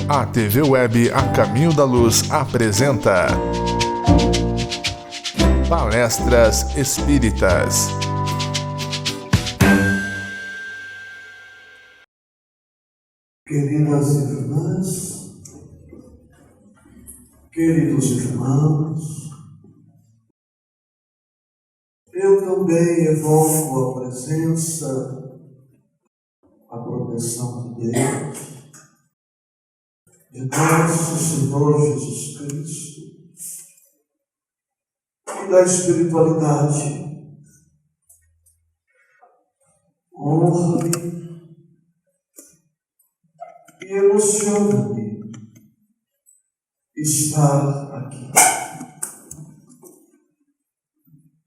A TV Web A Caminho da Luz apresenta Palestras Espíritas. Queridas irmãs, queridos irmãos, eu também evoco a presença, a proteção de Deus, de nosso Senhor Jesus Cristo e da espiritualidade. Honra-me e emociona-me estar aqui.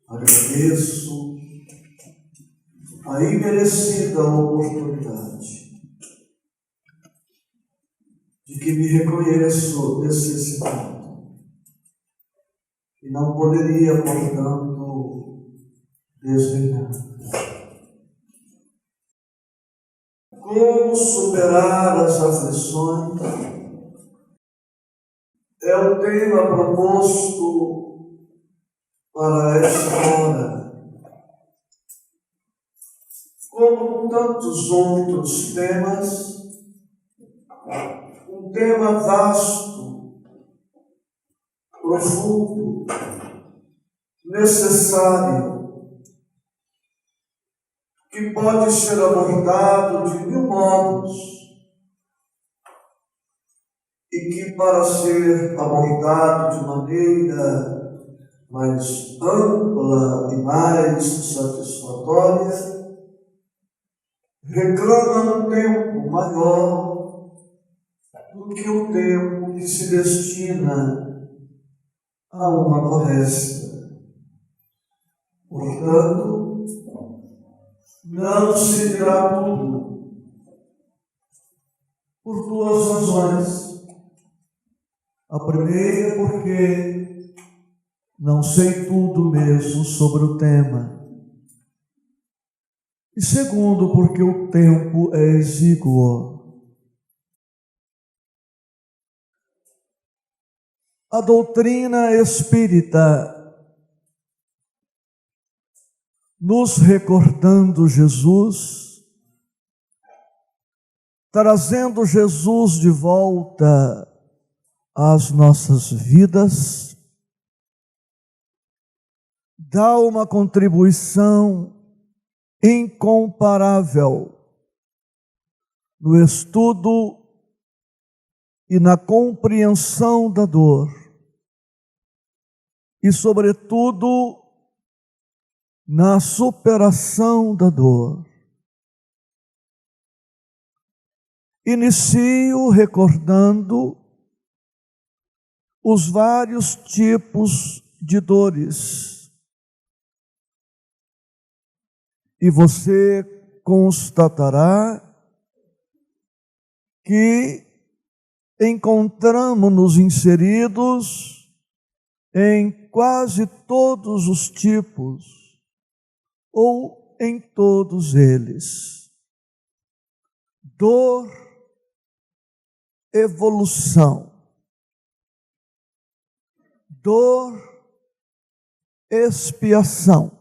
Agradeço a imerecida oportunidade de que me reconheço necessitado e não poderia, portanto, desdenhar. Como superar as aflições é o tema proposto para esta hora. Como tantos outros temas, um tema vasto, profundo, necessário, que pode ser abordado de mil modos e que, para ser abordado de maneira mais ampla e mais satisfatória, reclama um tempo maior do que o tempo que se destina a uma palestra. Portanto, não se dirá tudo, por duas razões. A primeira, porque não sei tudo mesmo sobre o tema. E segundo, porque o tempo é exíguo. A doutrina espírita, nos recordando Jesus, trazendo Jesus de volta às nossas vidas, dá uma contribuição incomparável no estudo e na compreensão da dor e, sobretudo, na superação da dor. Inicio recordando os vários tipos de dores. E você constatará que encontramos-nos inseridos em quase todos os tipos, ou em todos eles. Dor, evolução. Dor, expiação.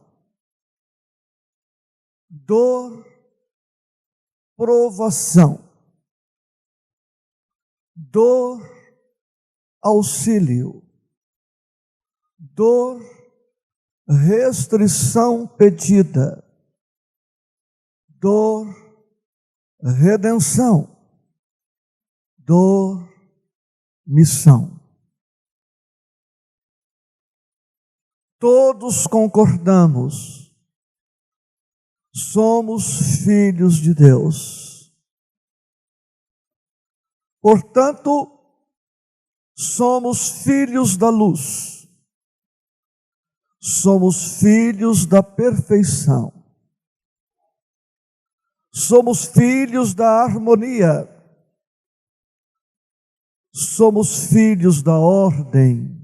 Dor, provação. Dor, auxílio. Dor, restrição pedida. Dor, redenção. Dor, missão. Todos concordamos, somos filhos de Deus. Portanto, somos filhos da luz. Somos filhos da perfeição. Somos filhos da harmonia. Somos filhos da ordem.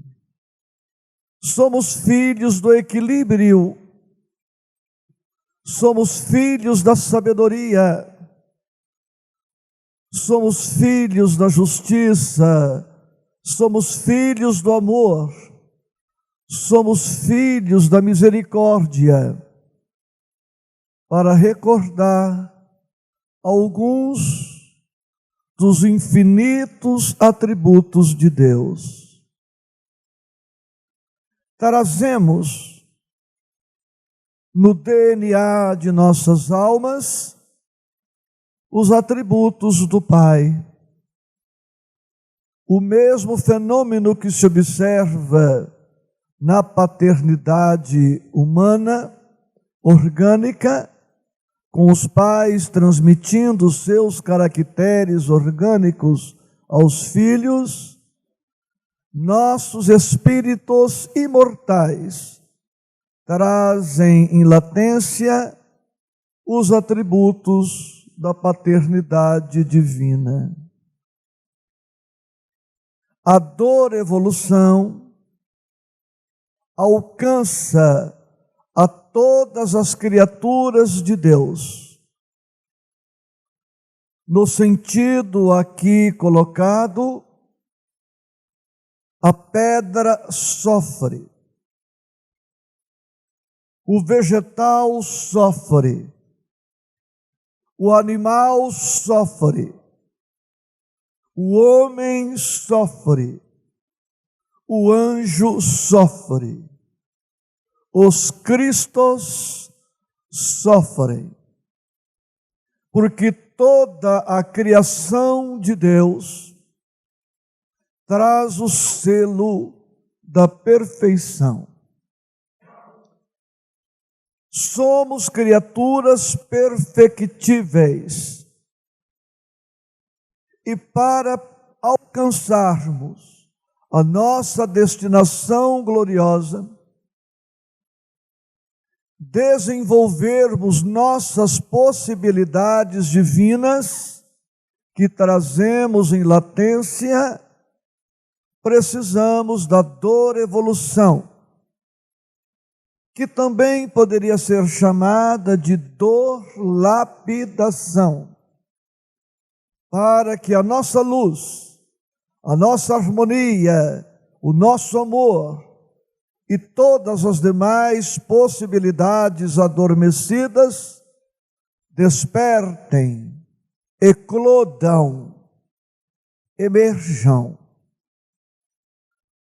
Somos filhos do equilíbrio somos filhos da sabedoria, somos filhos da justiça, somos filhos do amor, somos filhos da misericórdia, para recordar alguns dos infinitos atributos de Deus. Trazemos no DNA de nossas almas os atributos do Pai. O mesmo fenômeno que se observa na paternidade humana, orgânica, com os pais transmitindo seus caracteres orgânicos aos filhos, nossos espíritos imortais trazem em latência os atributos da paternidade divina. A dor evolução alcança a todas as criaturas de Deus. No sentido aqui colocado, a pedra sofre, o vegetal sofre, o animal sofre, o homem sofre, o anjo sofre, os cristos sofrem, porque toda a criação de Deus traz o selo da perfeição. Somos criaturas perfectíveis e para alcançarmos a nossa destinação gloriosa, desenvolvermos nossas possibilidades divinas que trazemos em latência, precisamos da dor evolução, que também poderia ser chamada de dor lapidação, para que a nossa luz, a nossa harmonia, o nosso amor e todas as demais possibilidades adormecidas despertem, eclodam, emerjam.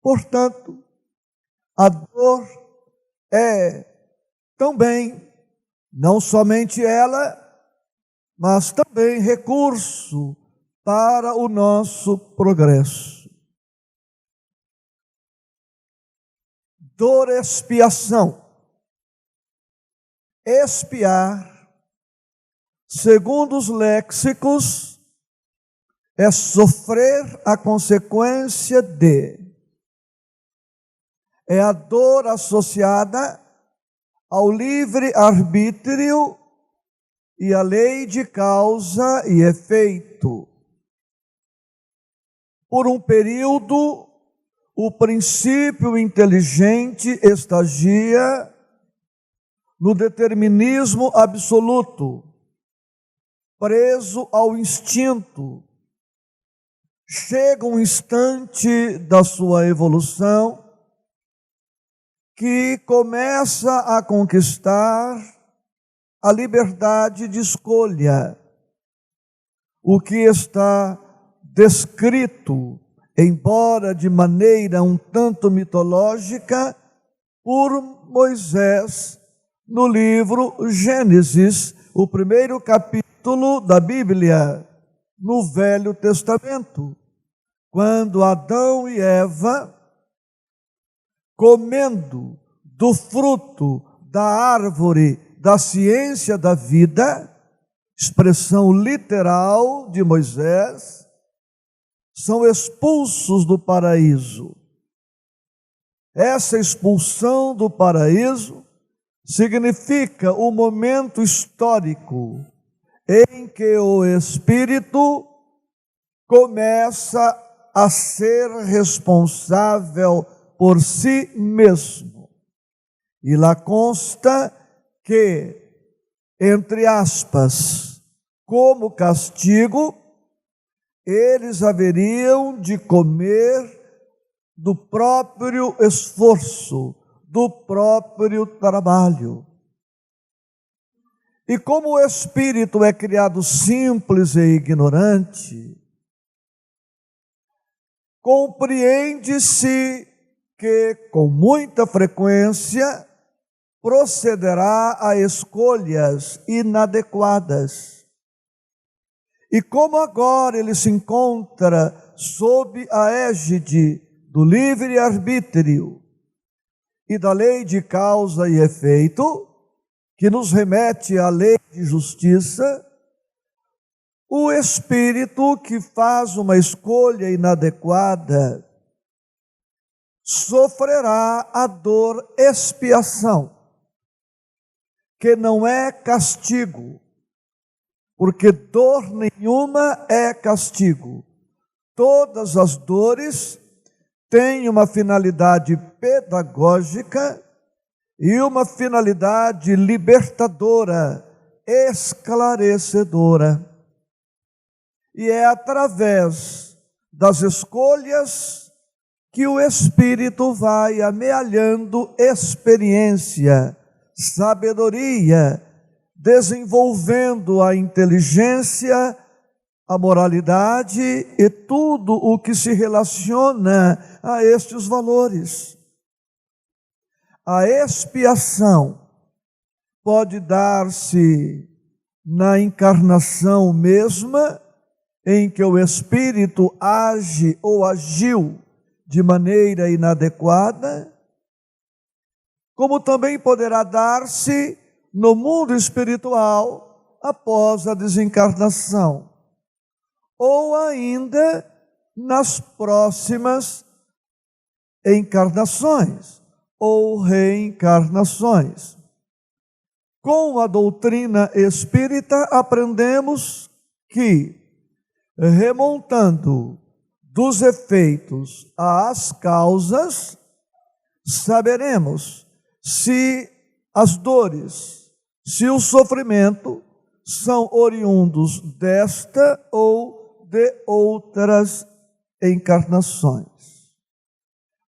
Portanto, a dor é também, não somente ela, mas também recurso para o nosso progresso. Dor expiação. Expiar, segundo os léxicos, é sofrer a consequência de. É a dor associada ao livre-arbítrio e à lei de causa e efeito. Por um período, o princípio inteligente estagia no determinismo absoluto, preso ao instinto. Chega um instante da sua evolução que começa a conquistar a liberdade de escolha, o que está descrito, embora de maneira um tanto mitológica, por Moisés no livro Gênesis, o primeiro capítulo da Bíblia, no Velho Testamento, quando Adão e Eva, comendo do fruto da árvore da ciência da vida, expressão literal de Moisés, são expulsos do paraíso. Essa expulsão do paraíso significa o momento histórico em que o espírito começa a ser responsável por si mesmo. E lá consta que entre aspas, como castigo, eles haveriam de comer do próprio esforço, do próprio trabalho. E como o espírito é criado simples e ignorante, compreende-se que, com muita frequência, procederá a escolhas inadequadas. E como agora ele se encontra sob a égide do livre-arbítrio e da lei de causa e efeito, que nos remete à lei de justiça, o espírito que faz uma escolha inadequada sofrerá a dor expiação, que não é castigo, porque dor nenhuma é castigo. Todas as dores têm uma finalidade pedagógica e uma finalidade libertadora, esclarecedora. E é através das escolhas que o espírito vai amealhando experiência, sabedoria, desenvolvendo a inteligência, a moralidade e tudo o que se relaciona a estes valores. A expiação pode dar-se na encarnação mesma, em que o espírito age ou agiu de maneira inadequada, como também poderá dar-se no mundo espiritual após a desencarnação, ou ainda nas próximas encarnações ou reencarnações. Com a doutrina espírita aprendemos que, remontando dos efeitos às causas, saberemos se as dores, se o sofrimento são oriundos desta ou de outras encarnações.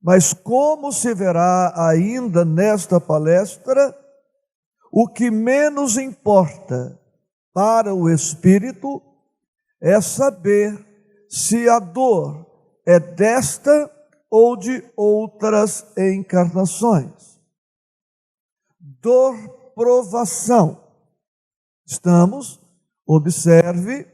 Mas como se verá ainda nesta palestra, o que menos importa para o espírito é saber se a dor é desta ou de outras encarnações. Dor, provação. Estamos, observe,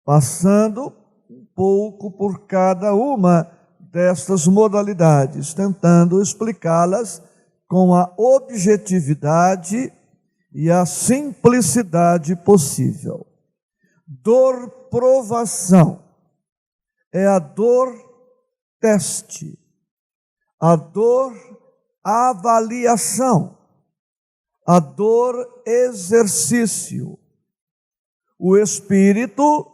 passando um pouco por cada uma destas modalidades, tentando explicá-las com a objetividade e a simplicidade possível. Dor, provação, é a dor teste, a dor avaliação, a dor exercício. O espírito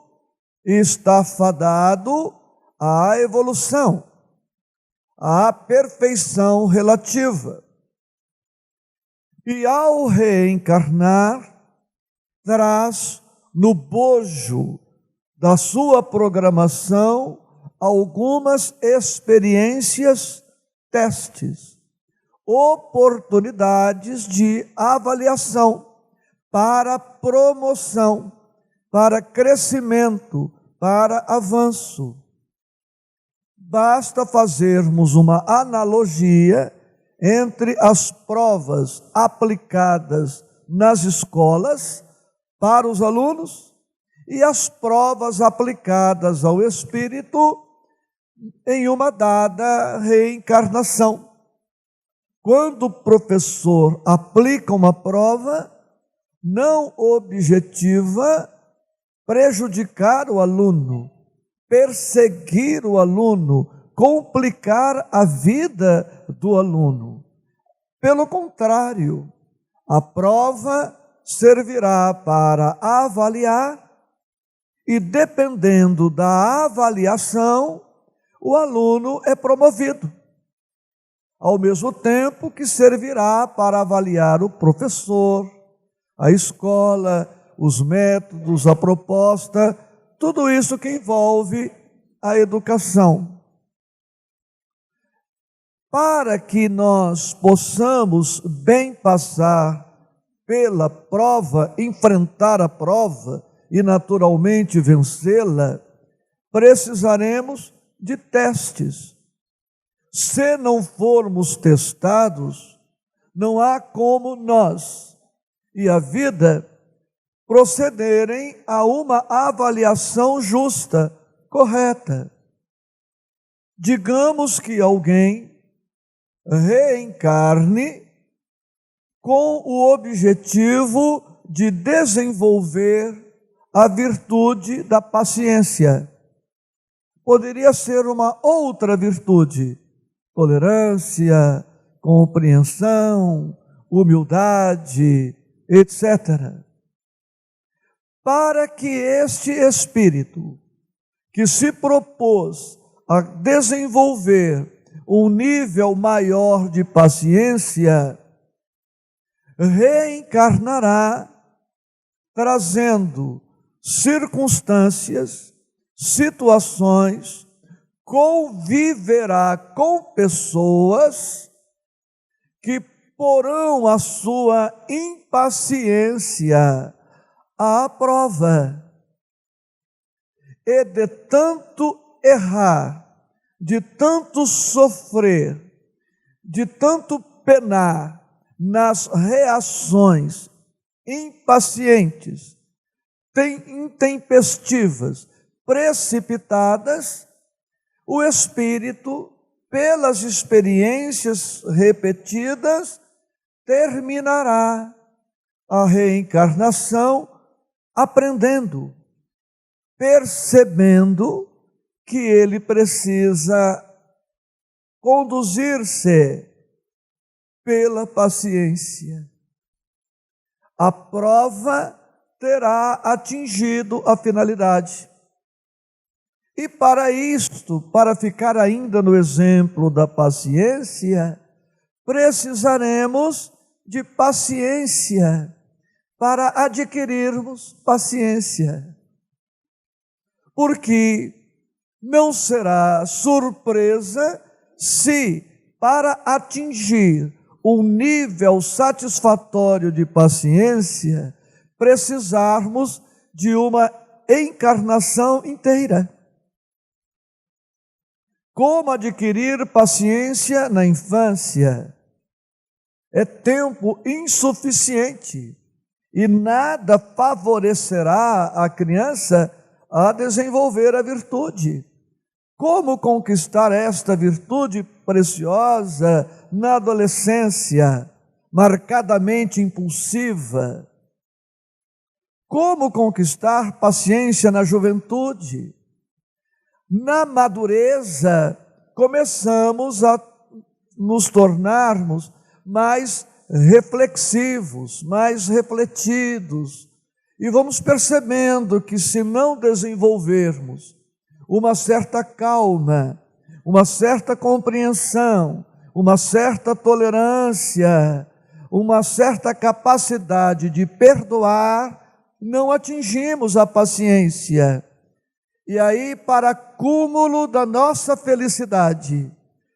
está fadado à evolução, à perfeição relativa. E ao reencarnar, traz no bojo da sua programação algumas experiências, testes, oportunidades de avaliação para promoção, para crescimento, para avanço. Basta fazermos uma analogia entre as provas aplicadas nas escolas para os alunos e as provas aplicadas ao espírito em uma dada reencarnação. Quando o professor aplica uma prova, não objetiva prejudicar o aluno, perseguir o aluno, complicar a vida do aluno. Pelo contrário, a prova servirá para avaliar e, dependendo da avaliação, o aluno é promovido. Ao mesmo tempo que servirá para avaliar o professor, A escola, os métodos, a proposta, tudo isso que envolve a educação. Para que nós possamos bem passar pela prova, enfrentar a prova e naturalmente vencê-la, precisaremos de testes. Se não formos testados, não há como nós e a vida procederem a uma avaliação justa, correta. Digamos que alguém reencarne com o objetivo de desenvolver a virtude da paciência. Poderia ser uma outra virtude, tolerância, compreensão, humildade, etc. Para que este espírito, que se propôs a desenvolver um nível maior de paciência, reencarnará trazendo circunstâncias, situações, conviverá com pessoas que porão a sua impaciência à prova. E de tanto errar, de tanto sofrer, de tanto penar nas reações impacientes, intempestivas, precipitadas, o espírito, pelas experiências repetidas, terminará a reencarnação aprendendo, percebendo que ele precisa conduzir-se pela paciência. A prova terá atingido a finalidade. E para isto, para ficar ainda no exemplo da paciência, precisaremos de paciência para adquirirmos paciência. Porque não será surpresa se, para atingir um nível satisfatório de paciência, precisarmos de uma encarnação inteira. Como adquirir paciência na infância? É tempo insuficiente e nada favorecerá a criança a desenvolver a virtude. Como conquistar esta virtude preciosa na adolescência, marcadamente impulsiva? Como conquistar paciência na juventude? Na madureza, começamos a nos tornarmos mais reflexivos, mais refletidos, e vamos percebendo que se não desenvolvermos uma certa calma, uma certa compreensão, uma certa tolerância, uma certa capacidade de perdoar, não atingimos a paciência. E aí, para cúmulo da nossa felicidade,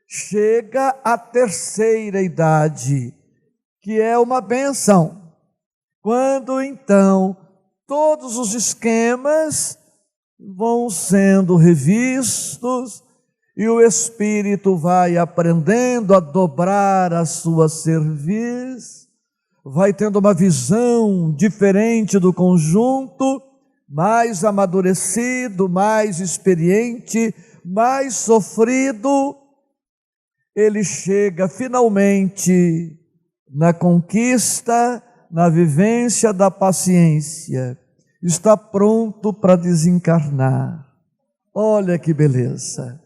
chega a terceira idade, que é uma bênção. Quando então todos os esquemas vão sendo revistos e o espírito vai aprendendo a dobrar a sua cerviz, vai tendo uma visão diferente do conjunto, mais amadurecido, mais experiente, mais sofrido, ele chega finalmente na conquista, na vivência da paciência, está pronto para desencarnar. Olha que beleza,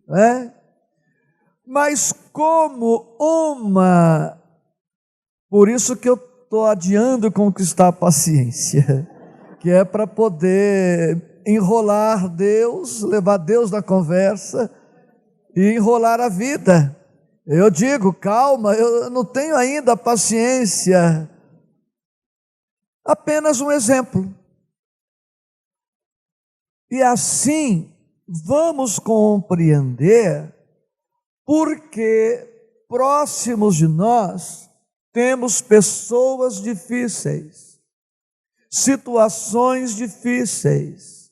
né? Mas como por isso que eu estou adiando conquistar a paciência, que é para poder enrolar Deus, levar Deus na conversa e enrolar a vida. Eu digo, calma, eu não tenho ainda paciência. apenas um exemplo. E assim vamos compreender porque próximos de nós temos pessoas difíceis, situações difíceis,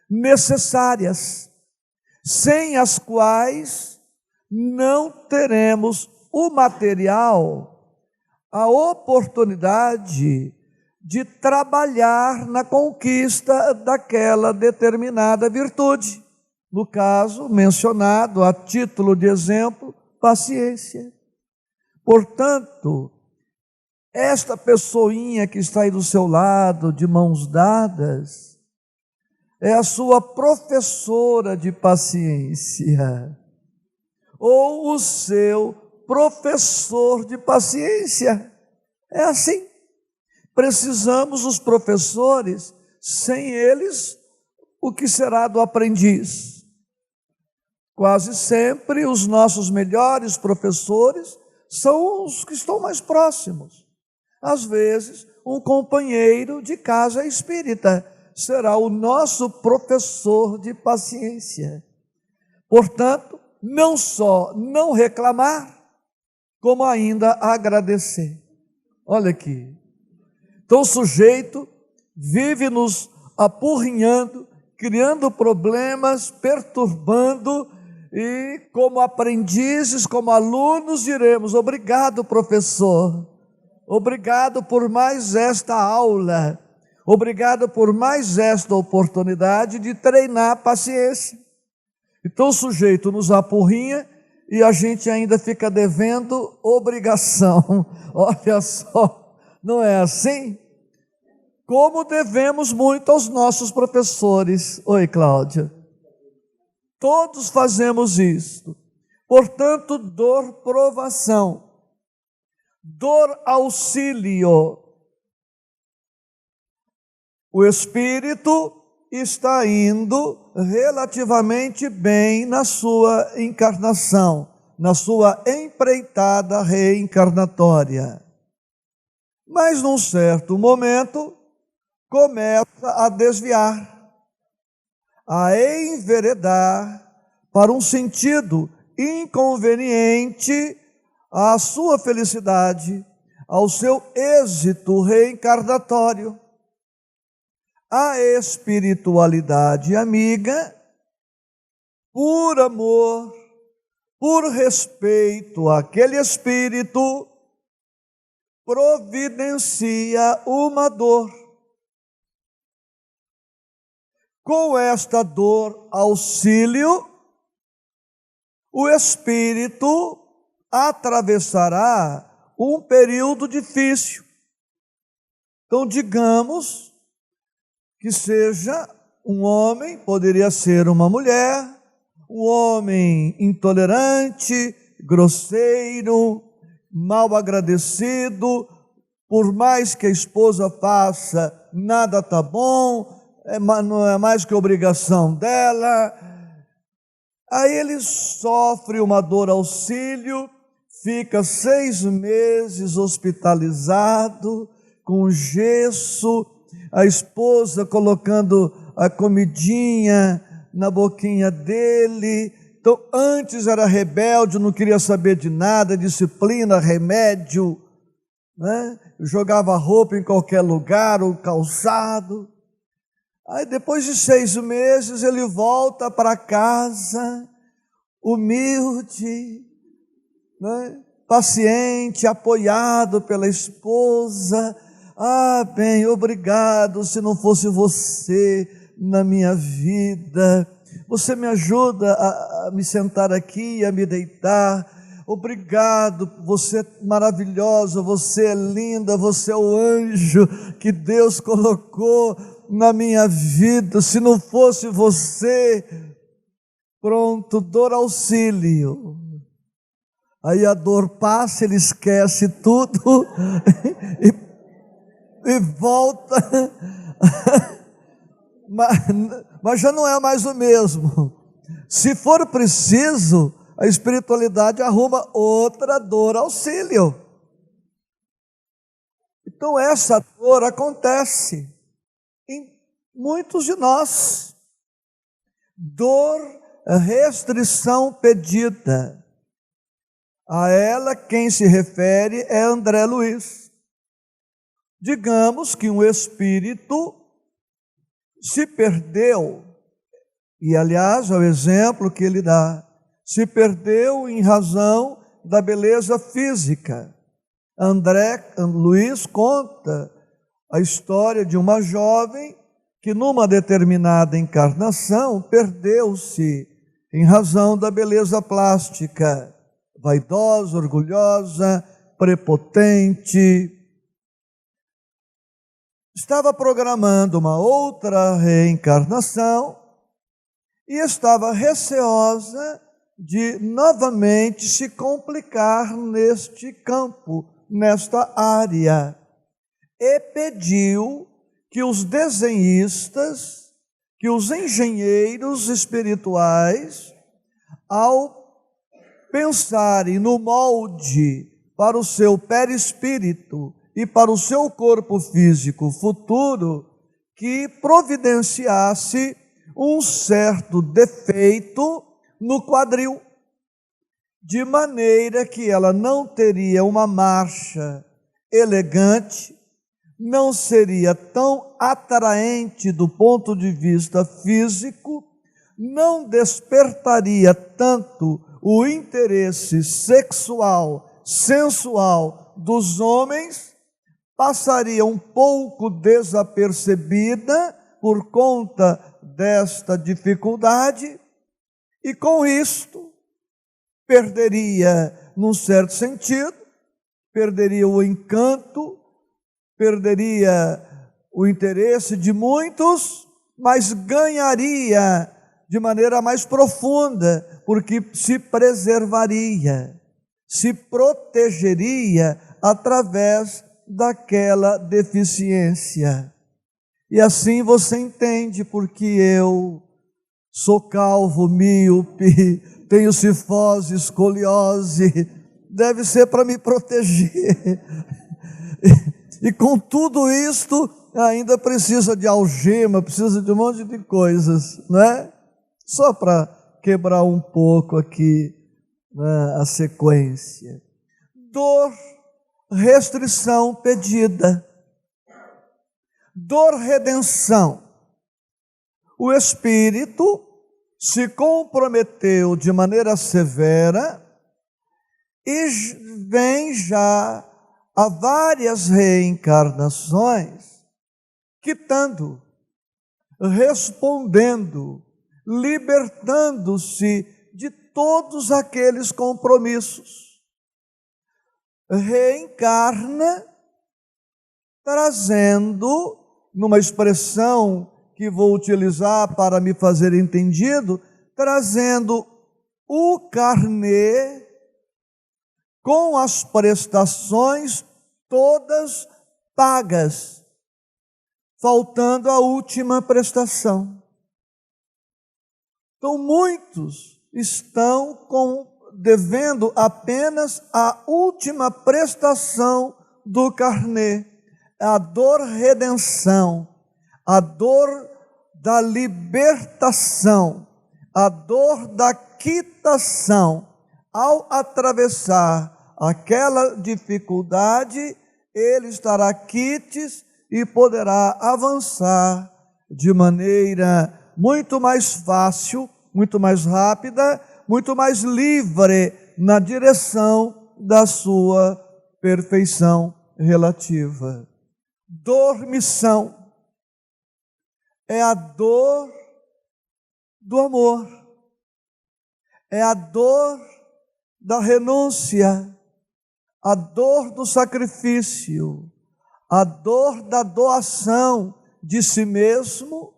necessárias, sem as quais não teremos o material, a oportunidade de trabalhar na conquista daquela determinada virtude. No caso, mencionado a título de exemplo, paciência. Portanto, esta pessoinha que está aí do seu lado, de mãos dadas, é a sua professora de paciência, ou o seu professor de paciência. É assim. Precisamos dos professores, sem eles, o que será do aprendiz? Quase sempre os nossos melhores professores são os que estão mais próximos. Às vezes, um companheiro de casa espírita será o nosso professor de paciência. Portanto, não só não reclamar, como ainda agradecer. Olha aqui. Então o sujeito vive nos apurrinhando, criando problemas, perturbando, e como aprendizes, como alunos, diremos: obrigado, professor, obrigado por mais esta aula, obrigado por mais esta oportunidade de treinar a paciência. Então o sujeito nos apurrinha e a gente ainda fica devendo obrigação. Olha só, não é assim? Como devemos muito aos nossos professores. Oi, Cláudia. Todos fazemos isso. Portanto, dor provação, dor auxílio. O espírito está indo relativamente bem na sua encarnação, na sua empreitada reencarnatória. Mas num certo momento começa a desviar, a enveredar para um sentido inconveniente à sua felicidade, ao seu êxito reencarnatório. A espiritualidade amiga, por amor, por respeito àquele espírito, providencia uma dor. Com esta dor auxílio, o espírito atravessará um período difícil. Então, digamos que seja um homem, poderia ser uma mulher, um homem intolerante, grosseiro, mal agradecido, por mais que a esposa faça, nada está bom, não é mais que obrigação dela. Aí ele sofre uma dor auxílio, fica 6 meses hospitalizado, com gesso, a esposa colocando a comidinha na boquinha dele. Então, antes era rebelde, não queria saber de nada, disciplina, remédio, né? Jogava roupa em qualquer lugar, o calçado. Aí depois de 6 meses ele volta para casa, humilde, né? Paciente, apoiado pela esposa. Ah, bem, obrigado, se não fosse você na minha vida, você me ajuda a me sentar aqui, a me deitar. Obrigado, você é maravilhosa, você é linda, você é o anjo que Deus colocou na minha vida. Se não fosse você, pronto, dor auxílio. Aí a dor passa, ele esquece tudo e volta, mas já não é mais o mesmo. Se for preciso, a espiritualidade arruma outra dor auxílio. Então essa dor acontece em muitos de nós. Dor, restrição pedida. A ela quem se refere é André Luiz. Digamos que um espírito se perdeu, e aliás é o exemplo que ele dá, se perdeu em razão da beleza física. André Luiz conta a história de uma jovem que numa determinada encarnação perdeu-se em razão da beleza plástica, vaidosa, orgulhosa, prepotente. Estava programando uma outra reencarnação e estava receosa de novamente se complicar neste campo, nesta área, e pediu que os desenhistas, que os engenheiros espirituais, ao pensarem no molde para o seu perispírito e para o seu corpo físico futuro, que providenciasse um certo defeito no quadril, de maneira que ela não teria uma marcha elegante, não seria tão atraente do ponto de vista físico, não despertaria tanto o interesse sexual, sensual dos homens, passaria um pouco desapercebida por conta desta dificuldade, e com isto perderia, num certo sentido, perderia o encanto, perderia o interesse de muitos, mas ganharia de maneira mais profunda, porque se preservaria, se protegeria através daquela deficiência. E assim você entende porque eu sou calvo, míope, tenho cifose, escoliose, deve ser para me proteger. E com tudo isto, ainda precisa de algema, precisa de um monte de coisas, né? Só para quebrar um pouco aqui, né, a sequência. Dor, restrição pedida. Dor, redenção. O espírito se comprometeu de maneira severa e vem já há várias reencarnações quitando, respondendo, libertando-se de todos aqueles compromissos. Reencarna trazendo, numa expressão que vou utilizar para me fazer entendido, trazendo o carnê com as prestações todas pagas, faltando a última prestação. Então, muitos estão devendo apenas a última prestação do carnê, a dor redenção, a dor da libertação, a dor da quitação. Ao atravessar aquela dificuldade, ele estará quites e poderá avançar de maneira muito mais fácil, muito mais rápida, muito mais livre na direção da sua perfeição relativa. Dormição é a dor do amor, é a dor da renúncia, a dor do sacrifício, a dor da doação de si mesmo,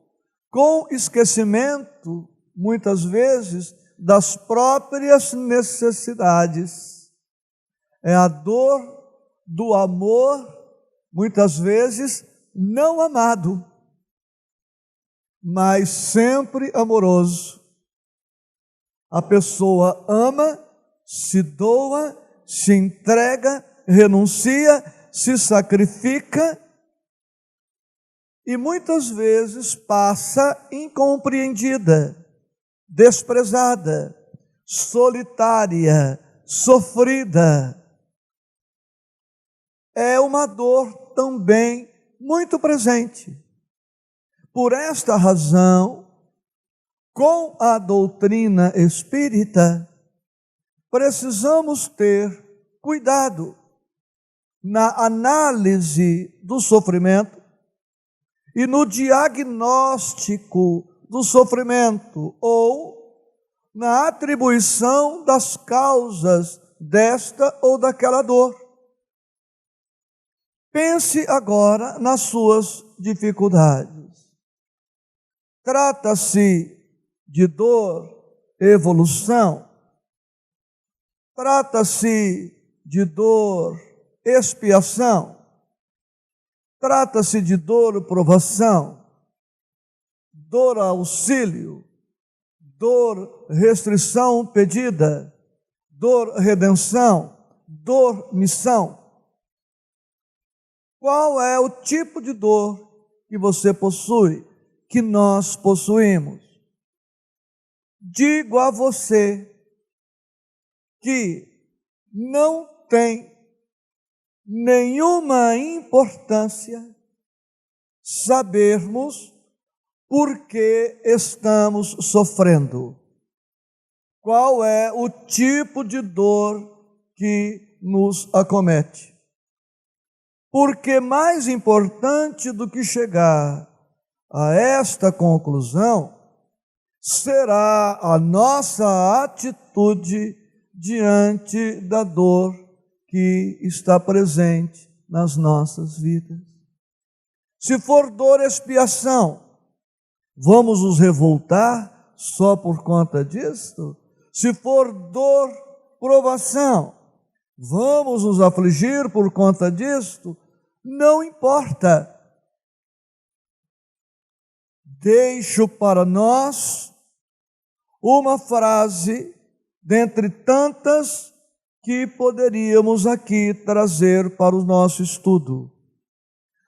com esquecimento, muitas vezes, das próprias necessidades. É a dor do amor, muitas vezes, não amado, mas sempre amoroso. A pessoa ama, se doa, se entrega, renuncia, se sacrifica e muitas vezes passa incompreendida, desprezada, solitária, sofrida. É uma dor também muito presente. Por esta razão, com a doutrina espírita, precisamos ter cuidado na análise do sofrimento e no diagnóstico do sofrimento ou na atribuição das causas desta ou daquela dor. Pense agora nas suas dificuldades. Trata-se de dor, evolução. Trata-se de dor, expiação. Trata-se de dor, provação. Dor, auxílio. Dor, restrição pedida. Dor, redenção. Dor, missão. Qual é o tipo de dor que você possui, que nós possuímos? Digo a você que não tem nenhuma importância sabermos por que estamos sofrendo. Qual é o tipo de dor que nos acomete? Porque mais importante do que chegar a esta conclusão será a nossa atitude diante da dor que está presente nas nossas vidas. Se for dor, expiação, vamos nos revoltar só por conta disto? Se for dor, provação, vamos nos afligir por conta disto? Não importa. Deixo para nós uma frase dentre tantas que poderíamos aqui trazer para o nosso estudo.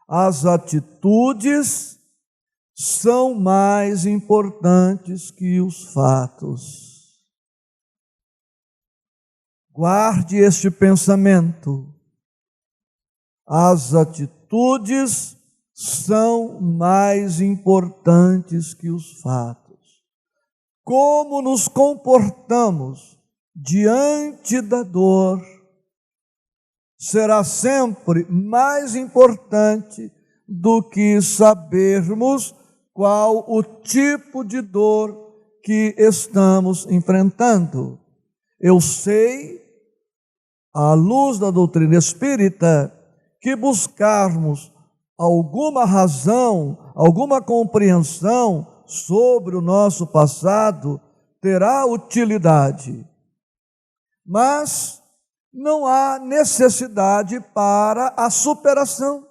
As atitudes são mais importantes que os fatos. Guarde este pensamento. As atitudes são mais importantes que os fatos. Como nos comportamos diante da dor será sempre mais importante do que sabermos qual o tipo de dor que estamos enfrentando. Eu sei, à luz da doutrina espírita, que buscarmos alguma razão, alguma compreensão sobre o nosso passado terá utilidade. Mas não há necessidade para a superação.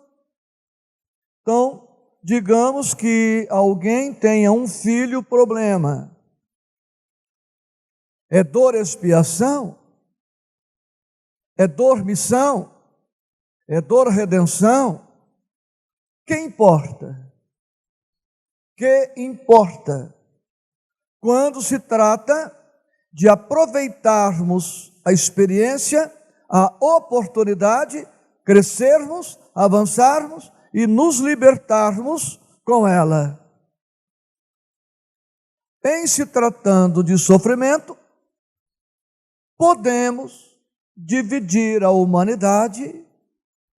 Então, digamos que alguém tenha um filho problema. É dor, expiação? É dor, missão? É dor, redenção? Que importa? Que importa? Quando se trata de aproveitarmos a experiência, a oportunidade, crescermos, avançarmos e nos libertarmos com ela. Em se tratando de sofrimento, podemos dividir a humanidade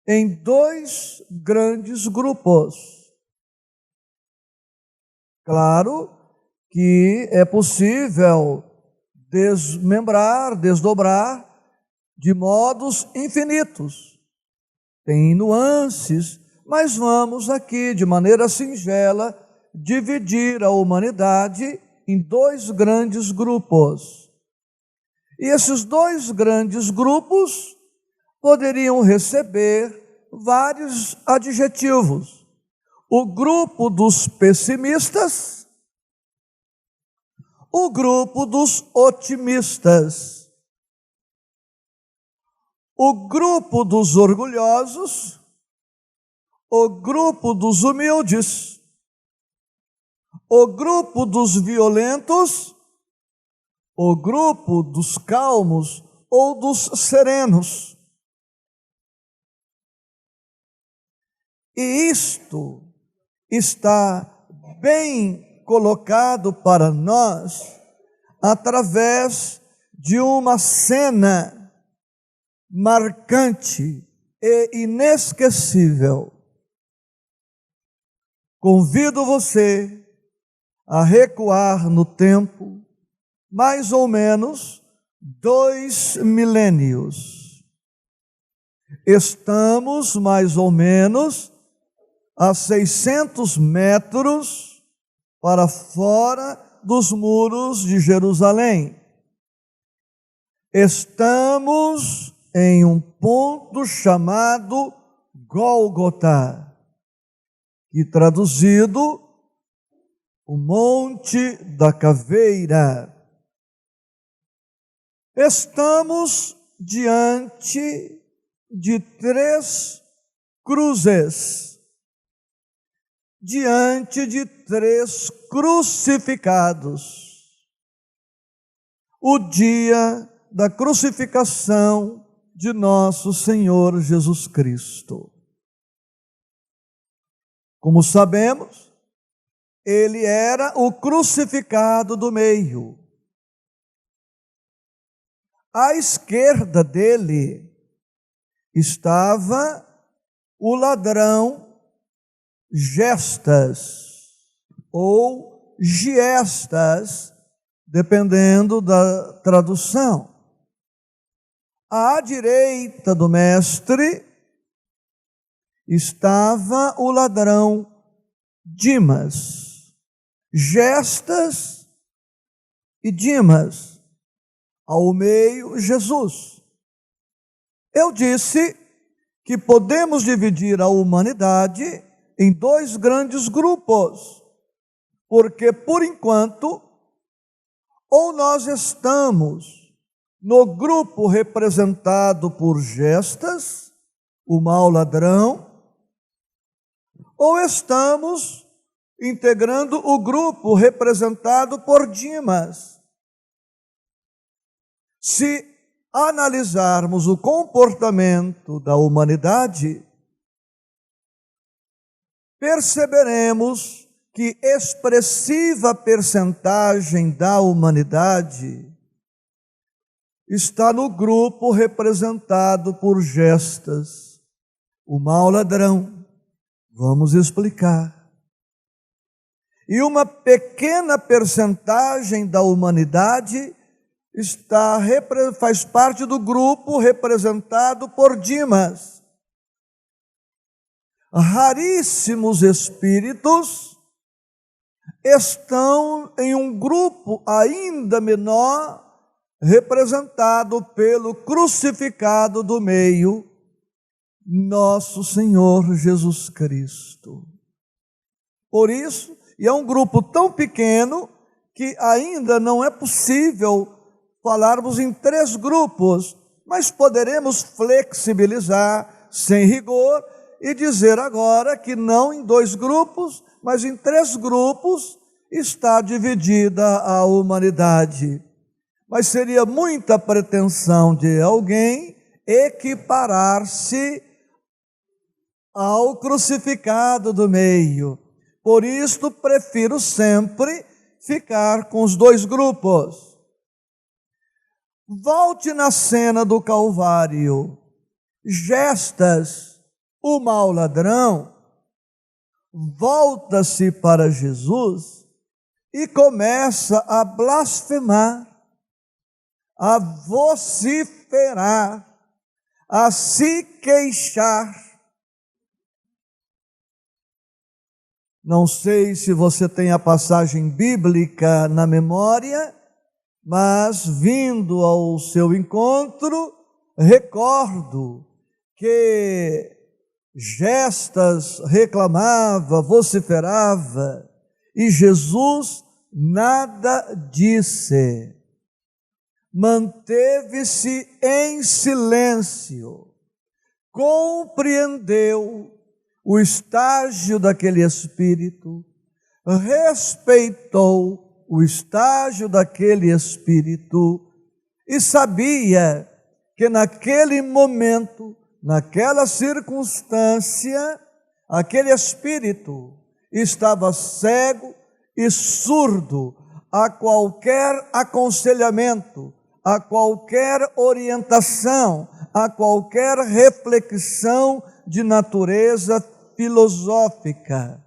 em dois grandes grupos. Claro que é possível desmembrar, desdobrar de modos infinitos. Tem nuances, mas vamos aqui, de maneira singela, dividir a humanidade em dois grandes grupos. E esses dois grandes grupos poderiam receber vários adjetivos. O grupo dos pessimistas, o grupo dos otimistas. o grupo dos orgulhosos, o grupo dos humildes, o grupo dos violentos, o grupo dos calmos ou dos serenos. E isto está bem colocado para nós através de uma cena marcante e inesquecível. Convido você a recuar no tempo, mais ou menos 2 milênios. Estamos mais ou menos a 600 metros para fora dos muros de Jerusalém. Estamos em um ponto chamado Gólgota, que traduzido, o Monte da Caveira. Estamos diante de 3 cruzes, diante de 3 crucificados. O dia da crucificação de nosso Senhor Jesus Cristo. Como sabemos, ele era o crucificado do meio. À esquerda dele estava o ladrão Gestas, ou Giestas, dependendo da tradução. À direita do mestre estava o ladrão Dimas. Gestas e Dimas. Ao meio, Jesus. Eu disse que podemos dividir a humanidade em 2 grandes grupos, porque, por enquanto, ou nós estamos no grupo representado por Gestas, o mau ladrão, ou estamos integrando o grupo representado por Dimas. Se analisarmos o comportamento da humanidade, perceberemos que expressiva percentagem da humanidade está no grupo representado por Gestas, o mau ladrão. Vamos explicar. E uma pequena percentagem da humanidade faz parte do grupo representado por Dimas. Raríssimos espíritos estão em um grupo ainda menor, representado pelo crucificado do meio, nosso Senhor Jesus Cristo. Por isso, e é um grupo tão pequeno que ainda não é possível falarmos em 3 grupos, mas poderemos flexibilizar sem rigor e dizer agora que não em 2 grupos, mas em 3 grupos está dividida a humanidade. Mas seria muita pretensão de alguém equiparar-se ao crucificado do meio. Por isso, prefiro sempre ficar com os 2 grupos. Volte na cena do Calvário. Gestas, o mau ladrão, volta-se para Jesus e começa a blasfemar, a vociferar, a se queixar. Não sei se você tem a passagem bíblica na memória, mas vindo ao seu encontro, recordo que Gestas reclamava, vociferava, e Jesus nada disse. manteve-se em silêncio, compreendeu o estágio daquele espírito, respeitou o estágio daquele espírito e sabia que naquele momento, naquela circunstância, aquele espírito estava cego e surdo a qualquer aconselhamento, a qualquer orientação, a qualquer reflexão de natureza filosófica.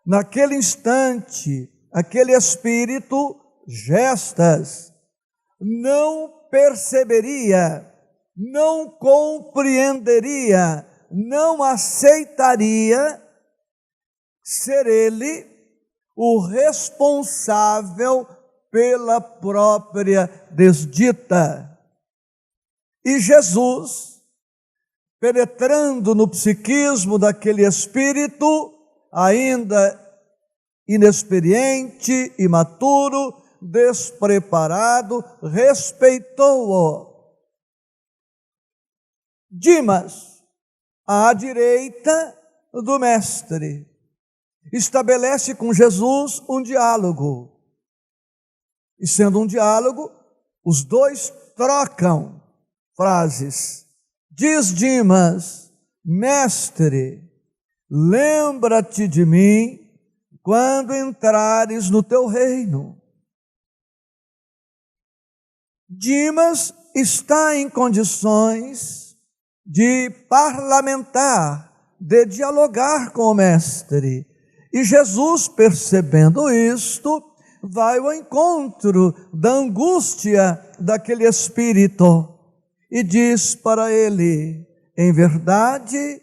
Naquele instante, aquele espírito, gestas, não perceberia, não compreenderia, não aceitaria ser ele o responsável pela própria desdita. E Jesus, penetrando no psiquismo daquele espírito, ainda inexperiente, imaturo, despreparado, respeitou-o. Dimas, à direita do mestre, estabelece com Jesus um diálogo. E sendo um diálogo, os dois trocam frases. Diz Dimas: mestre, lembra-te de mim quando entrares no teu reino. Dimas está em condições de parlamentar, de dialogar com o mestre. E Jesus, percebendo isto, vai ao encontro da angústia daquele espírito e diz para ele: em verdade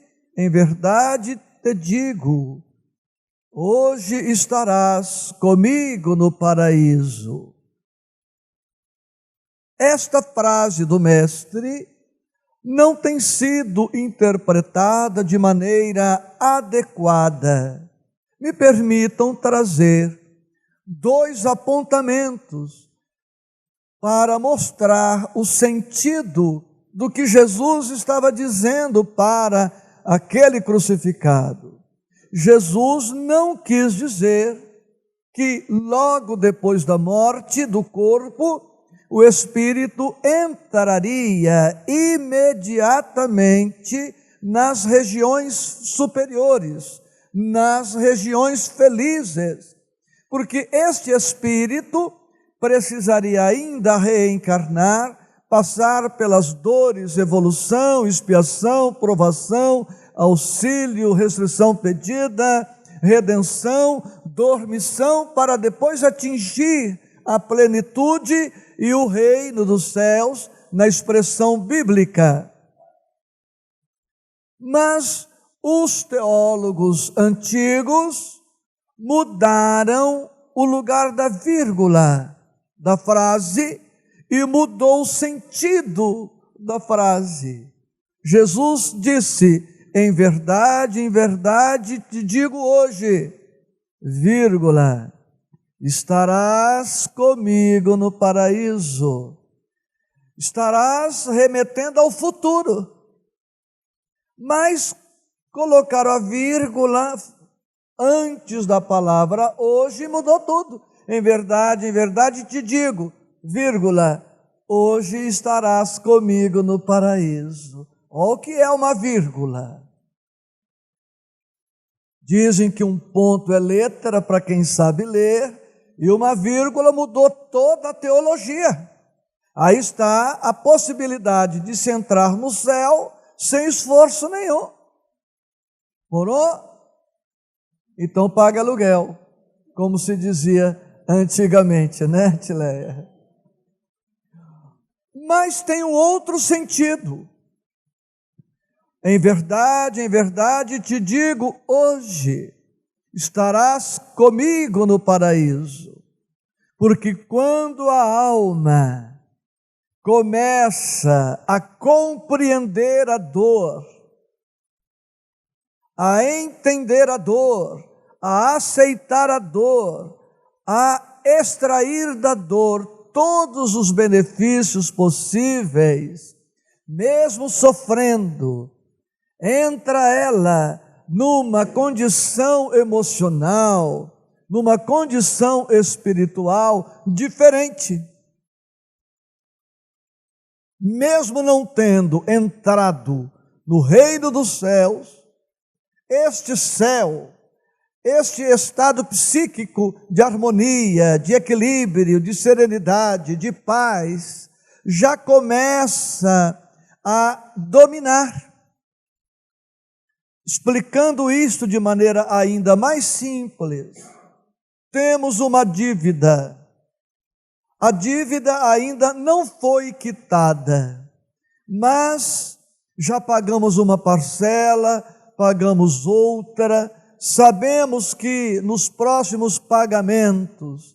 te digo, hoje estarás comigo no paraíso. Esta frase do mestre não tem sido interpretada de maneira adequada. Me permitam trazer dois apontamentos para mostrar o sentido do que Jesus estava dizendo para aquele crucificado. Jesus não quis dizer que logo depois da morte do corpo, o espírito entraria imediatamente nas regiões superiores, nas regiões felizes, porque este espírito precisaria ainda reencarnar, passar pelas dores, evolução, expiação, provação, auxílio, restrição pedida, redenção, dormição, para depois atingir a plenitude e o reino dos céus, na expressão bíblica. Mas os teólogos antigos mudaram o lugar da vírgula da frase e mudou o sentido da frase. Jesus disse: em verdade te digo hoje, vírgula, estarás comigo no paraíso. Estarás remetendo ao futuro. Mas colocaram a vírgula antes da palavra hoje mudou tudo. Em verdade te digo, vírgula, hoje estarás comigo no paraíso. Olha o que é uma vírgula. Dizem que um ponto é letra para quem sabe ler, e uma vírgula mudou toda a teologia. Aí está a possibilidade de se entrar no céu sem esforço nenhum. Morou? Então paga aluguel, como se dizia antigamente, né, Tileia? Mas tem um outro sentido. Em verdade te digo, hoje estarás comigo no paraíso. Porque quando a alma começa a compreender a dor, a entender a dor, a aceitar a dor, a extrair da dor todos os benefícios possíveis, mesmo sofrendo, entra ela numa condição emocional, numa condição espiritual diferente. Mesmo não tendo entrado no reino dos céus, este céu, este estado psíquico de harmonia, de equilíbrio, de serenidade, de paz, já começa a dominar. Explicando isto de maneira ainda mais simples, temos uma dívida. A dívida ainda não foi quitada, mas já pagamos uma parcela, pagamos outra. Sabemos que nos próximos pagamentos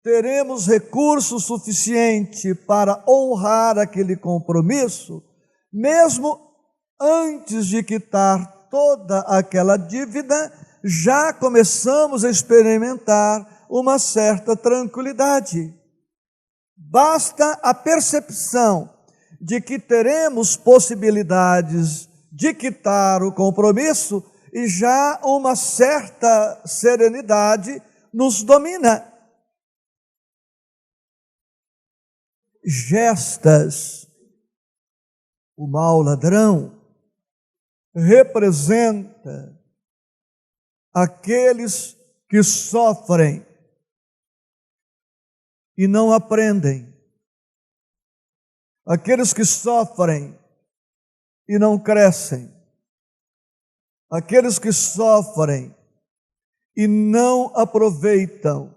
teremos recurso suficiente para honrar aquele compromisso, mesmo antes de quitar toda aquela dívida, já começamos a experimentar uma certa tranquilidade. Basta a percepção de que teremos possibilidades de quitar o compromisso e já uma certa serenidade nos domina. Gestas, o mau ladrão, representa aqueles que sofrem e não aprendem, aqueles que sofrem e não crescem, aqueles que sofrem e não aproveitam.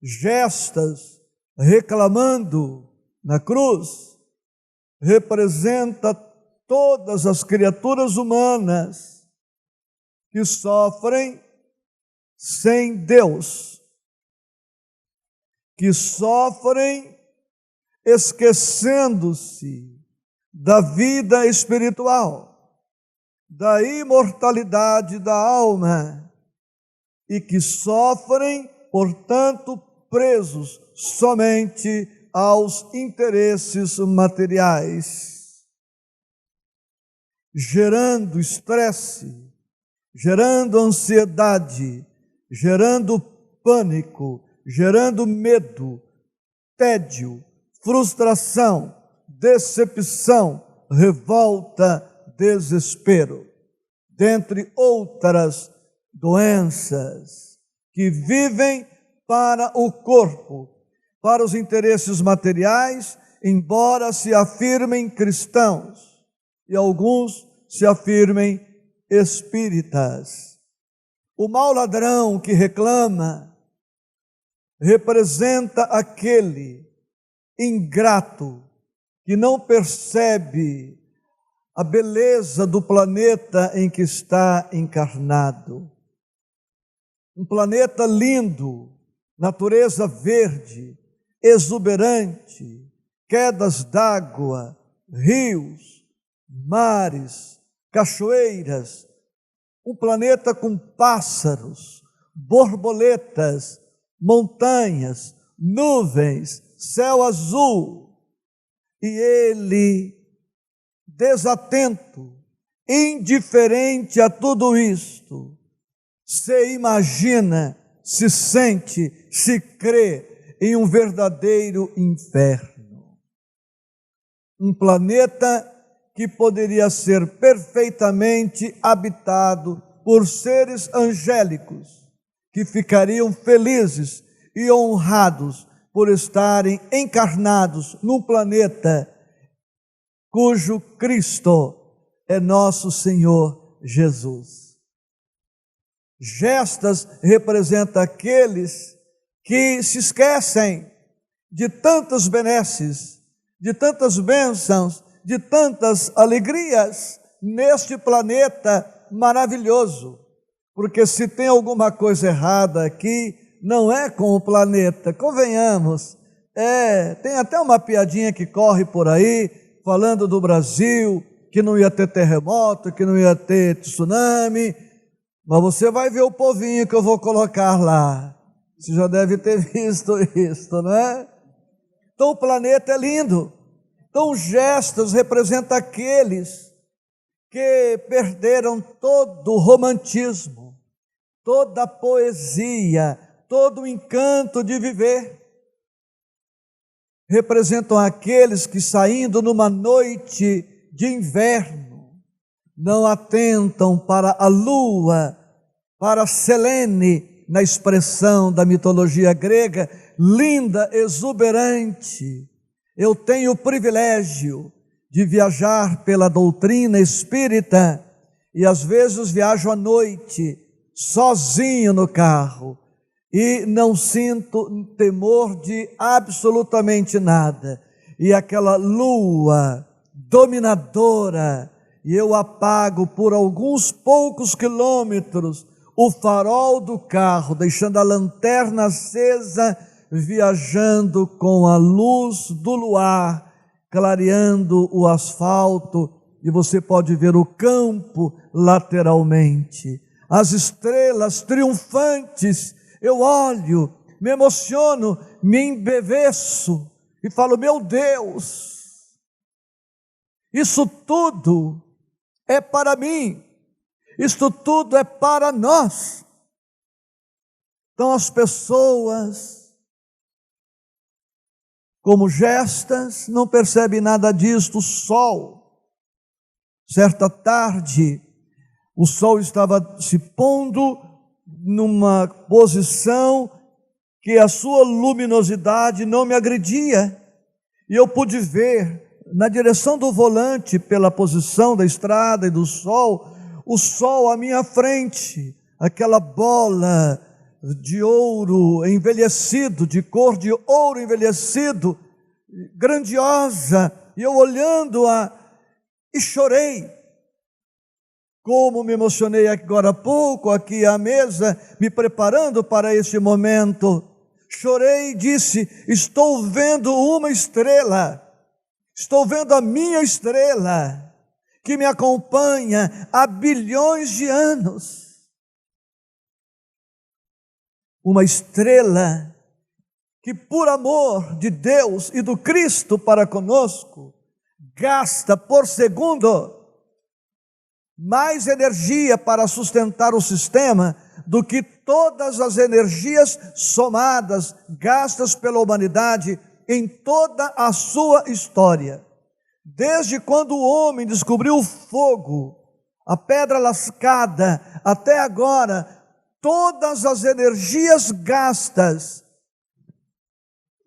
Gestas, reclamando na cruz, representa todas as criaturas humanas que sofrem sem Deus, que sofrem esquecendo-se da vida espiritual, da imortalidade da alma, e que sofrem, portanto, presos somente aos interesses materiais, gerando estresse, gerando ansiedade, gerando pânico, gerando medo, tédio, frustração, decepção, revolta, desespero, dentre outras doenças que vivem para o corpo, para os interesses materiais, embora se afirmem cristãos e alguns se afirmem espíritas. O mau ladrão que reclama representa aquele ingrato que não percebe a beleza do planeta em que está encarnado. Um planeta lindo, natureza verde, exuberante, quedas d'água, rios, mares, cachoeiras, um planeta com pássaros, borboletas, montanhas, nuvens, céu azul, e ele, desatento, indiferente a tudo isto, se imagina, se sente, se crê em um verdadeiro inferno. Um planeta que poderia ser perfeitamente habitado por seres angélicos, que ficariam felizes e honrados por estarem encarnados num planeta cujo Cristo é nosso Senhor Jesus. Gestas representa aqueles que se esquecem de tantas benesses, de tantas bênçãos, de tantas alegrias neste planeta maravilhoso. Porque se tem alguma coisa errada aqui, não é com o planeta, convenhamos. Tem até uma piadinha que corre por aí, falando do Brasil, que não ia ter terremoto, que não ia ter tsunami, mas você vai ver o povinho que eu vou colocar lá. Você já deve ter visto isso, não é? Então o planeta é lindo. Então gestos representam aqueles que perderam todo o romantismo, toda a poesia, todo o encanto de viver. Representam aqueles que, saindo numa noite de inverno, não atentam para a lua, para Selene, na expressão da mitologia grega, linda, exuberante. Eu tenho o privilégio de viajar pela doutrina espírita e às vezes viajo à noite, sozinho no carro, e não sinto temor de absolutamente nada. E aquela lua dominadora, e eu apago por alguns poucos quilômetros o farol do carro, deixando a lanterna acesa, viajando com a luz do luar, clareando o asfalto, e você pode ver o campo lateralmente. As estrelas triunfantes, eu olho, me emociono, me embeveço e falo: meu Deus, isso tudo é para mim, isto tudo é para nós. Então as pessoas, como gestas, não percebem nada disto. O sol, certa tarde, o sol estava se pondo numa posição que a sua luminosidade não me agredia, e eu pude ver na direção do volante, pela posição da estrada e do sol, o sol à minha frente, aquela bola de ouro envelhecido, de cor de ouro envelhecido, grandiosa, e eu olhando-a e chorei. Como me emocionei agora há pouco, aqui à mesa, me preparando para este momento. Chorei e disse: estou vendo uma estrela, estou vendo a minha estrela, que me acompanha há bilhões de anos. Uma estrela que, por amor de Deus e do Cristo para conosco, gasta por segundo mais energia para sustentar o sistema do que todas as energias somadas, gastas pela humanidade em toda a sua história. Desde quando o homem descobriu o fogo, a pedra lascada, até agora, todas as energias gastas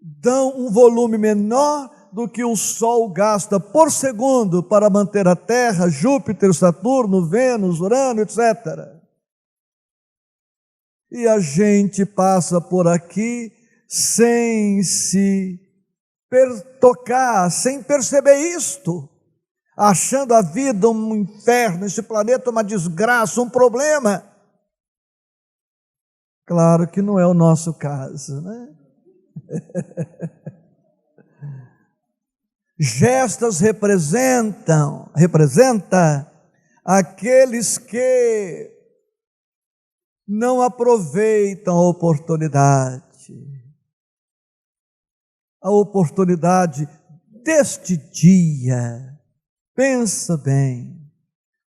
dão um volume menor do que o Sol gasta por segundo para manter a Terra, Júpiter, Saturno, Vênus, Urano, etc. E a gente passa por aqui sem se tocar, sem perceber isto, achando a vida um inferno, esse planeta uma desgraça, um problema. Claro que não é o nosso caso, né? Gestas representa aqueles que não aproveitam a oportunidade deste dia. Pensa bem,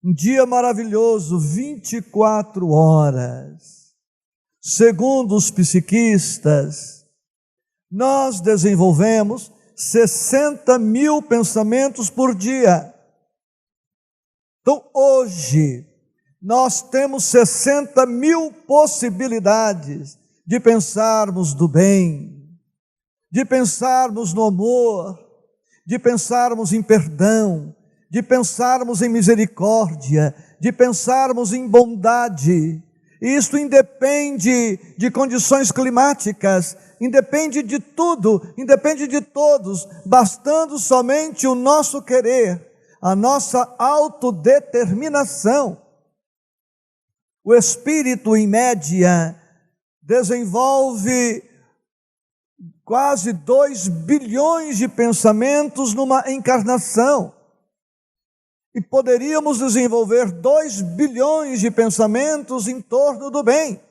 um dia maravilhoso, 24 horas. Segundo os psiquistas, nós desenvolvemos 60 mil pensamentos por dia. Então hoje nós temos 60 mil possibilidades de pensarmos do bem, de pensarmos no amor, de pensarmos em perdão, de pensarmos em misericórdia, de pensarmos em bondade. E isto independe de condições climáticas, independe de tudo, independe de todos, bastando somente o nosso querer, a nossa autodeterminação. O espírito, em média, desenvolve quase 2 bilhões de pensamentos numa encarnação. E poderíamos desenvolver 2 bilhões de pensamentos em torno do bem.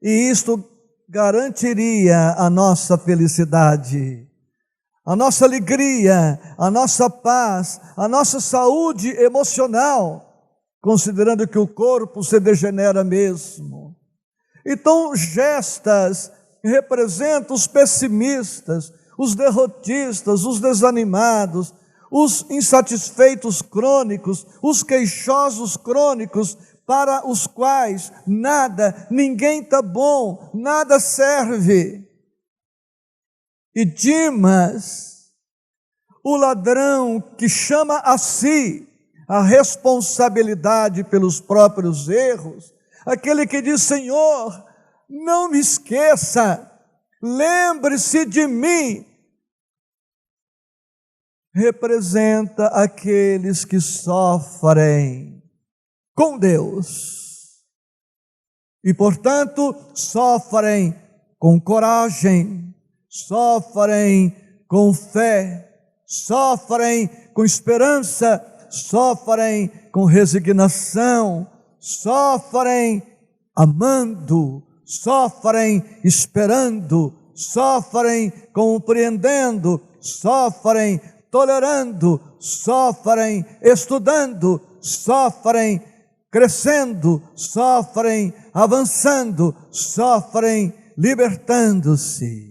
E isto garantiria a nossa felicidade, a nossa alegria, a nossa paz, a nossa saúde emocional, considerando que o corpo se degenera mesmo. Então, gestas representam os pessimistas, os derrotistas, os desanimados, os insatisfeitos crônicos, os queixosos crônicos, para os quais nada, ninguém está bom, nada serve. E Dimas, o ladrão que chama a si a responsabilidade pelos próprios erros, aquele que diz: Senhor, não me esqueça, lembre-se de mim, representa aqueles que sofrem com Deus e, portanto, sofrem com coragem, sofrem com fé, sofrem com esperança, sofrem com resignação, sofrem amando, sofrem esperando, sofrem compreendendo, sofrem tolerando, sofrem estudando, sofrem crescendo, sofrem avançando, sofrem libertando-se.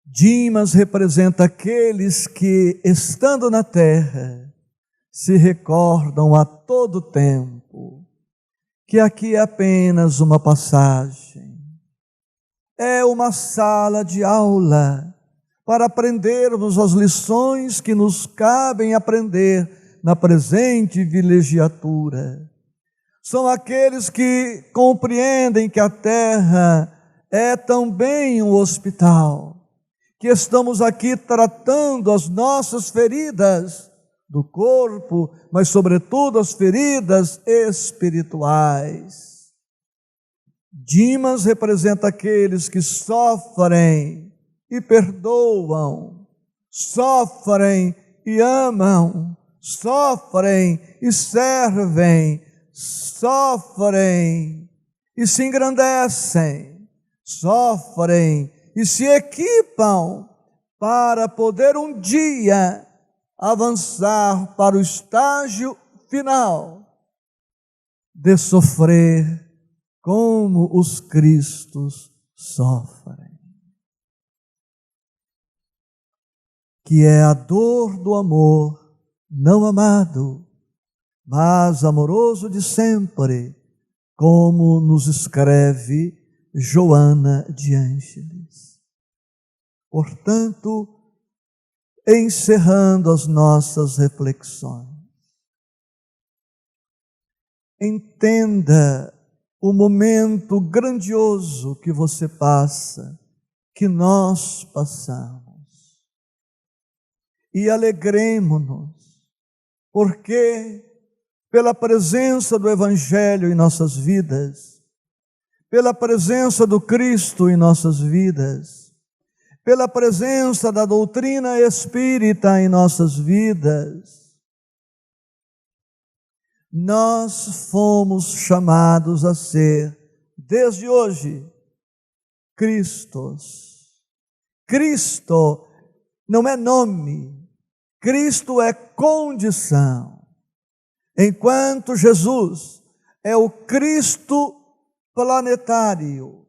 Dimas representa aqueles que, estando na terra, se recordam a todo tempo que aqui é apenas uma passagem, é uma sala de aula para aprendermos as lições que nos cabem aprender na presente vilegiatura. São aqueles que compreendem que a terra é também um hospital, que estamos aqui tratando as nossas feridas do corpo, mas sobretudo as feridas espirituais. Dimas representa aqueles que sofrem e perdoam, sofrem e amam, sofrem e servem, sofrem e se engrandecem, sofrem e se equipam para poder um dia avançar para o estágio final de sofrer como os Cristos sofrem, que é a dor do amor não amado, mas amoroso de sempre, como nos escreve Joana de Ângeles. Portanto, encerrando as nossas reflexões, entenda o momento grandioso que você passa, que nós passamos, e alegremo-nos, porque pela presença do Evangelho em nossas vidas, pela presença do Cristo em nossas vidas, pela presença da doutrina espírita em nossas vidas, nós fomos chamados a ser, desde hoje, Cristos. Cristo não é nome, Cristo é condição. Enquanto Jesus é o Cristo planetário,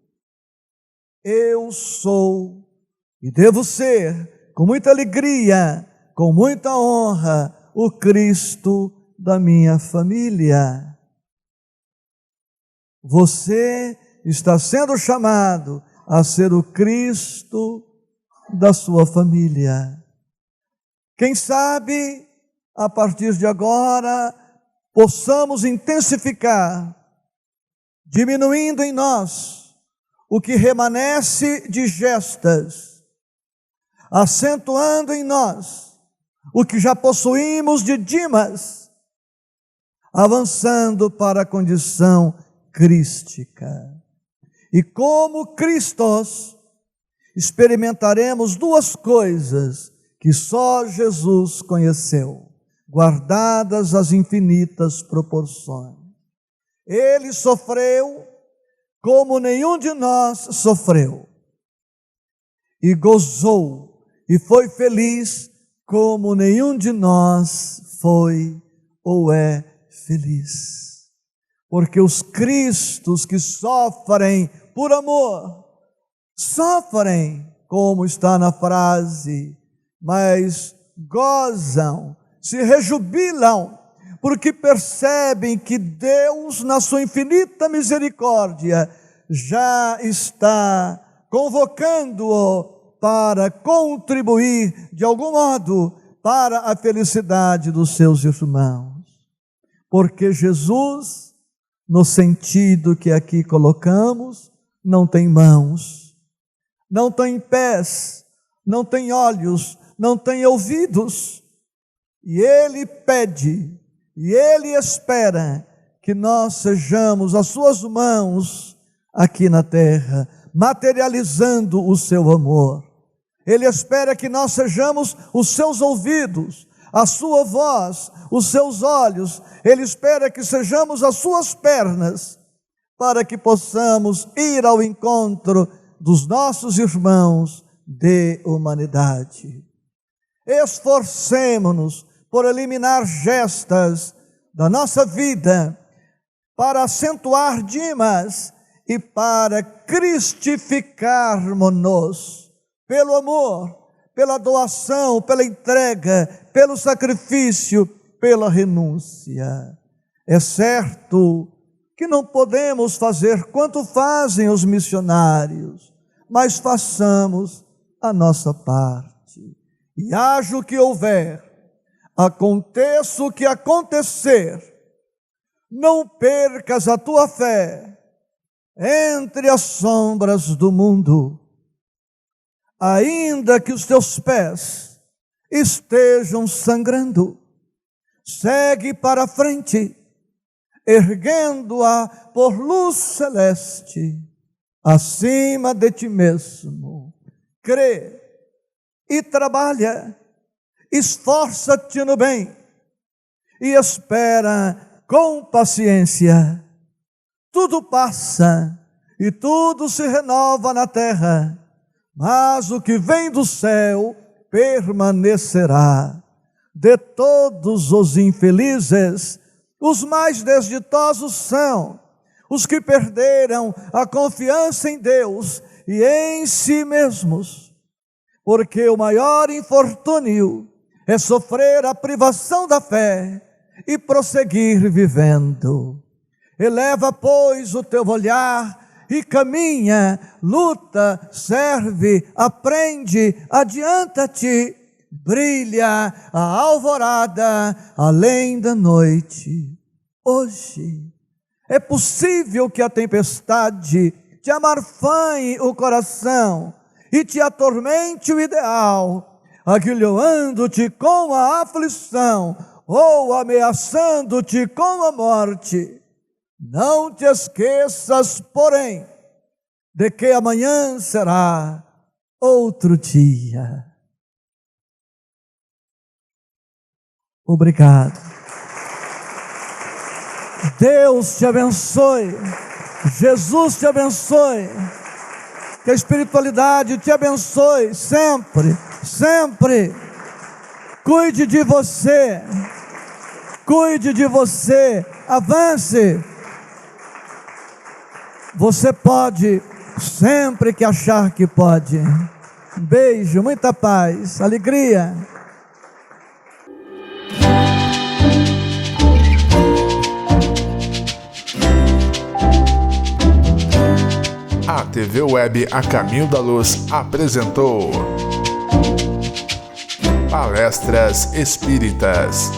eu sou e devo ser, com muita alegria, com muita honra, o Cristo da minha família. Você está sendo chamado a ser o Cristo da sua família. Quem sabe, a partir de agora, possamos intensificar, diminuindo em nós o que remanesce de gestas, acentuando em nós o que já possuímos de Dimas, avançando para a condição crística. E como Cristos, experimentaremos duas coisas que só Jesus conheceu, guardadas as infinitas proporções. Ele sofreu como nenhum de nós sofreu, e gozou e foi feliz como nenhum de nós foi ou é feliz. Porque os cristos que sofrem por amor, sofrem, como está na frase, mas gozam, se rejubilam, porque percebem que Deus, na sua infinita misericórdia, já está convocando-o para contribuir, de algum modo, para a felicidade dos seus irmãos. Porque Jesus, no sentido que aqui colocamos, não tem mãos, não tem pés, não tem olhos, não tem ouvidos. E Ele pede, e Ele espera que nós sejamos as suas mãos aqui na terra, materializando o seu amor. Ele espera que nós sejamos os seus ouvidos, a sua voz, os seus olhos. Ele espera que sejamos as suas pernas, para que possamos ir ao encontro dos nossos irmãos de humanidade. Esforcemo-nos por eliminar gestas da nossa vida, para acentuar dimas e para cristificarmos-nos pelo amor, pela doação, pela entrega, pelo sacrifício, pela renúncia. É certo que não podemos fazer quanto fazem os missionários, mas façamos a nossa parte. E haja o que houver, aconteça o que acontecer, não percas a tua fé entre as sombras do mundo. Ainda que os teus pés estejam sangrando, segue para frente, erguendo-a por luz celeste, acima de ti mesmo. Crê e trabalha, esforça-te no bem e espera com paciência. Tudo passa e tudo se renova na terra, mas o que vem do céu permanecerá. De todos os infelizes, os mais desditosos são os que perderam a confiança em Deus e em si mesmos, porque o maior infortúnio é sofrer a privação da fé e prosseguir vivendo. Eleva, pois, o teu olhar e caminha, luta, serve, aprende, adianta-te, brilha a alvorada além da noite. Hoje é possível que a tempestade te amarfanhe o coração e te atormente o ideal, aguilhoando-te com a aflição ou ameaçando-te com a morte. Não te esqueças, porém, de que amanhã será outro dia. Obrigado. Deus te abençoe. Jesus te abençoe. Que a espiritualidade te abençoe sempre, sempre. Cuide de você. Cuide de você. Avance. Você pode, sempre que achar que pode. Um beijo, muita paz, alegria. A TV Web A Caminho da Luz apresentou Palestras Espíritas.